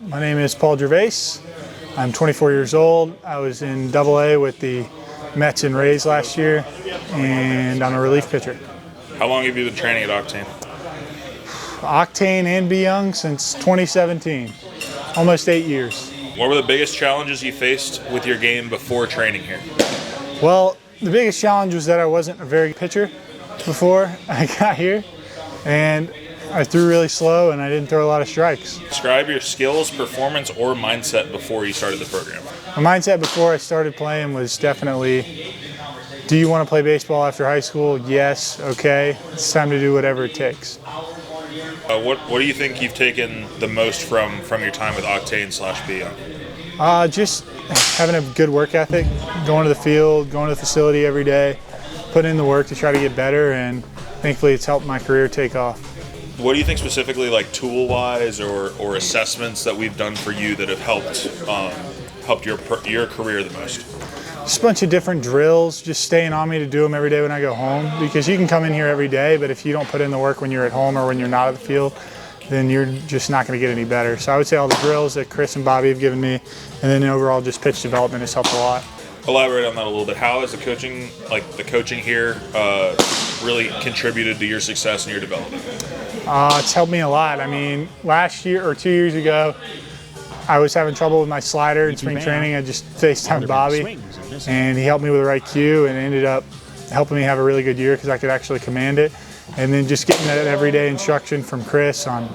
My name is Paul Gervase. I'm 24 years old. I was in AA with the Mets and Rays last year, and I'm a relief pitcher. How long have you been training at Octane? Octane and Be Young since 2017, almost 8 years. What were the biggest challenges you faced with your game before training here? Well, the biggest challenge was that I wasn't a very good pitcher before I got here, and I threw really slow and I didn't throw a lot of strikes. Describe your skills, performance, or mindset before you started the program. My mindset before I started playing was definitely, do you want to play baseball after high school? Yes, okay, it's time to do whatever it takes. What do you think you've taken the most from your time with Octane/Be Young? Just having a good work ethic, going to the field, going to the facility every day, putting in the work to try to get better, and thankfully it's helped my career take off. What do you think specifically, like tool-wise or assessments that we've done for you that have helped your career the most? Just a bunch of different drills, just staying on me to do them every day when I go home, because you can come in here every day, but if you don't put in the work when you're at home or when you're not at the field, then you're just not going to get any better. So I would say all the drills that Chris and Bobby have given me, and then overall just pitch development has helped a lot. Elaborate on that a little bit. How has the coaching here really contributed to your success and your development? It's helped me a lot. I mean, last year or 2 years ago, I was having trouble with my slider in spring training. I just FaceTimed Bobby, and he helped me with the right cue, and ended up helping me have a really good year because I could actually command it. And then just getting that everyday instruction from Chris on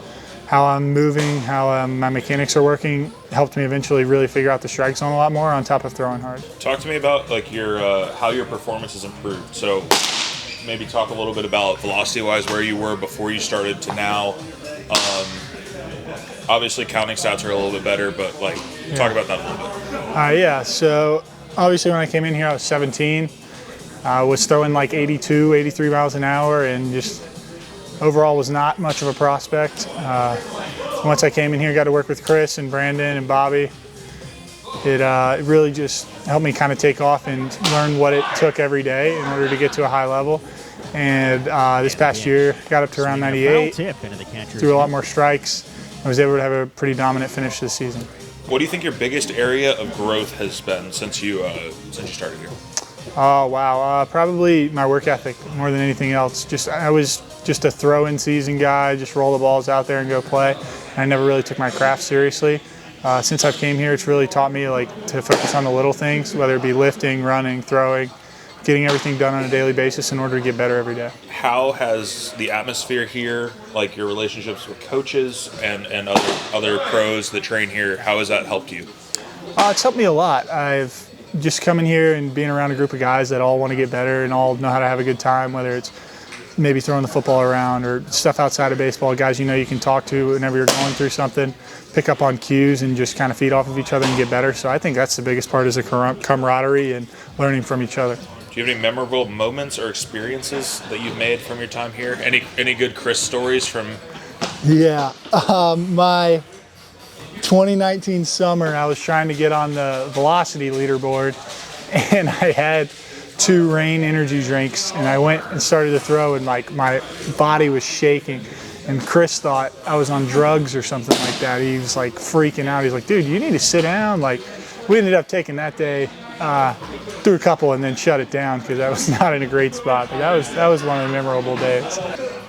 how I'm moving, how my mechanics are working, helped me eventually really figure out the strike zone a lot more on top of throwing hard. Talk to me about how your performance has improved. So maybe talk a little bit about velocity-wise, where you were before you started to now. Obviously, counting stats are a little bit better, but talk about that a little bit. Yeah, so obviously when I came in here, I was 17. I was throwing like 82, 83 miles an hour, and just overall was not much of a prospect. Once I came in here, got to work with Chris and Brandon and Bobby. It really just helped me kind of take off and learn what it took every day in order to get to a high level. And this past year, got up to around 98, threw a lot more strikes. I was able to have a pretty dominant finish this season. What do you think your biggest area of growth has been since you started here? Oh, wow. Probably my work ethic more than anything else. I was just a throw-in season guy, just roll the balls out there and go play. I never really took my craft seriously. Since I've came here, it's really taught me to focus on the little things, whether it be lifting, running, throwing, getting everything done on a daily basis in order to get better every day. How has the atmosphere here, like your relationships with coaches and other pros that train here, how has that helped you? It's helped me a lot. I've just coming here and being around a group of guys that all want to get better and all know how to have a good time, whether it's maybe throwing the football around or stuff outside of baseball, guys you can talk to whenever you're going through something, pick up on cues and just kind of feed off of each other and get better. So I think that's the biggest part, is the camaraderie and learning from each other. Do you have any memorable moments or experiences that you've made from your time here? Any good Chris stories from? Yeah, my 2019 summer, I was trying to get on the velocity leaderboard, and I had 2 Rain energy drinks, and I went and started to throw, and my body was shaking. And Chris thought I was on drugs or something like that. He was freaking out. He's like, "Dude, you need to sit down." We ended up taking that day, threw a couple and then shut it down because I was not in a great spot. But that was one of the memorable days.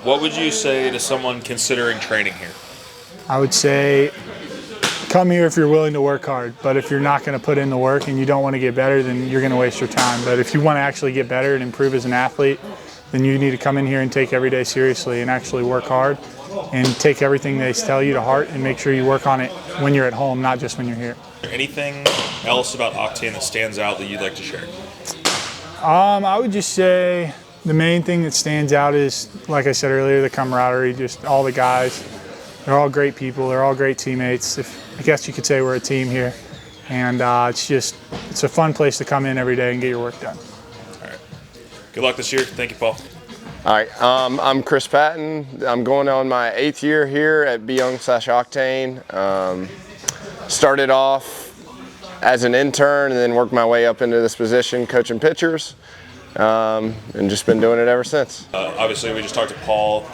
What would you say to someone considering training here? I would say, come here if you're willing to work hard, but if you're not going to put in the work and you don't want to get better, then you're going to waste your time. But if you want to actually get better and improve as an athlete, then you need to come in here and take every day seriously and actually work hard and take everything they tell you to heart and make sure you work on it when you're at home, not just when you're here. Anything else about Octane that stands out that you'd like to share? I would just say the main thing that stands out is, like I said earlier, the camaraderie, just all the guys. They're all great people. They're all great teammates. I guess you could say we're a team here. And it's a fun place to come in every day and get your work done. All right. Good luck this year. Thank you, Paul. All right. I'm Chris Patton. I'm going on my 8th year here at Be Young/Octane. Started off as an intern and then worked my way up into this position coaching pitchers, and just been doing it ever since. Obviously, we just talked to Paul.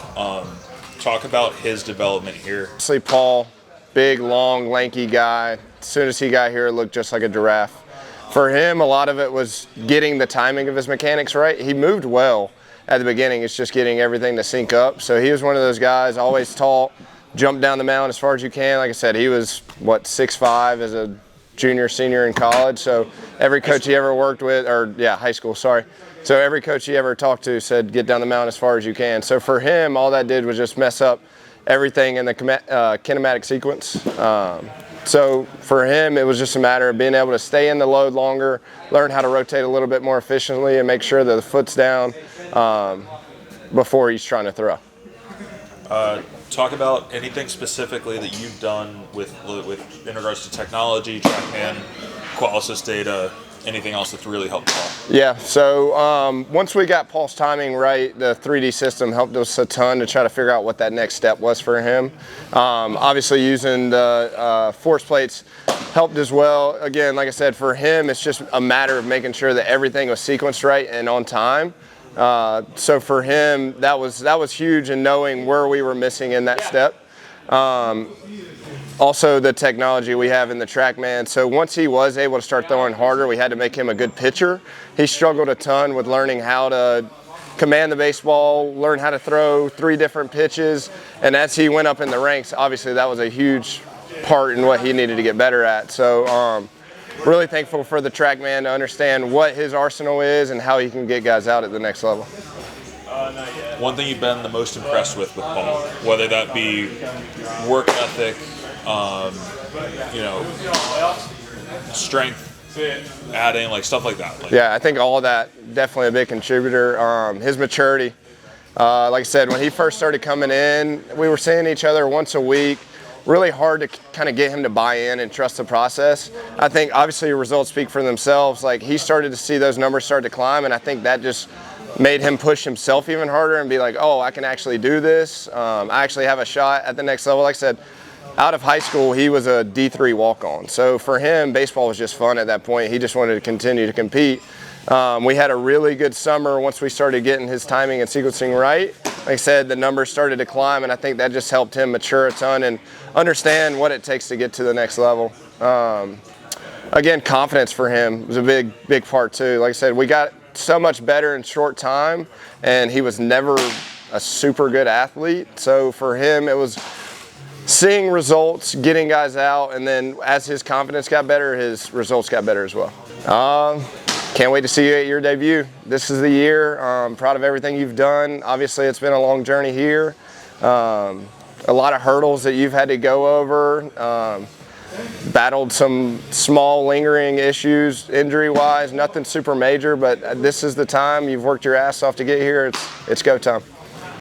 Talk about his development here. Obviously, Paul big, long, lanky guy. As soon as he got here, it looked just like a giraffe. For him, a lot of it was getting the timing of his mechanics right. He moved well at the beginning. It's just getting everything to sync up. So he was one of those guys, always tall, jump down the mound as far as you can. Like I said, he was, 6'5" as a junior, senior in college. So every coach he ever worked with, high school, sorry. So every coach he ever talked to said, get down the mound as far as you can. So for him, all that did was just mess up everything in the kinematic sequence. So for him, it was just a matter of being able to stay in the load longer, learn how to rotate a little bit more efficiently, and make sure that the foot's down before he's trying to throw. Talk about anything specifically that you've done with in regards to technology, TrackMan, Qualisys data, anything else that's really helped Paul? Yeah, so once we got Paul's timing right, the 3D system helped us a ton to try to figure out what that next step was for him. Obviously using the force plates helped as well. Again, like I said, for him, it's just a matter of making sure that everything was sequenced right and on time. So for him, that was huge in knowing where we were missing in that step. Also the technology we have in the TrackMan. So once he was able to start throwing harder, we had to make him a good pitcher. He struggled a ton with learning how to command the baseball, learn how to throw 3 different pitches. And as he went up in the ranks, obviously that was a huge part in what he needed to get better at. So really thankful for the TrackMan to understand what his arsenal is and how he can get guys out at the next level. One thing you've been the most impressed with Paul, whether that be work ethic, strength, adding, like stuff like that. Yeah, I think all of that, definitely a big contributor. His maturity. Like I said, when he first started coming in, we were seeing each other once a week. Really hard to kind of get him to buy in and trust the process. I think obviously results speak for themselves. Like he started to see those numbers start to climb, and I think that just made him push himself even harder and be like, oh, I can actually do this. I actually have a shot at the next level. Like I said, out of high school, he was a D3 walk-on. So for him, baseball was just fun at that point. He just wanted to continue to compete. We had a really good summer once we started getting his timing and sequencing right. Like I said, the numbers started to climb, and I think that just helped him mature a ton and understand what it takes to get to the next level. Again, confidence for him was a big part too. Like I said, we got so much better in short time, and he was never a super good athlete. So for him, it was seeing results, getting guys out, and then as his confidence got better, his results got better as well. Can't wait to see you at your debut. This is the year. Proud of everything you've done. Obviously, it's been a long journey here. A lot of hurdles that you've had to go over. Battled some small lingering issues injury-wise, nothing super major, but this is the time. You've worked your ass off to get here. It's go time.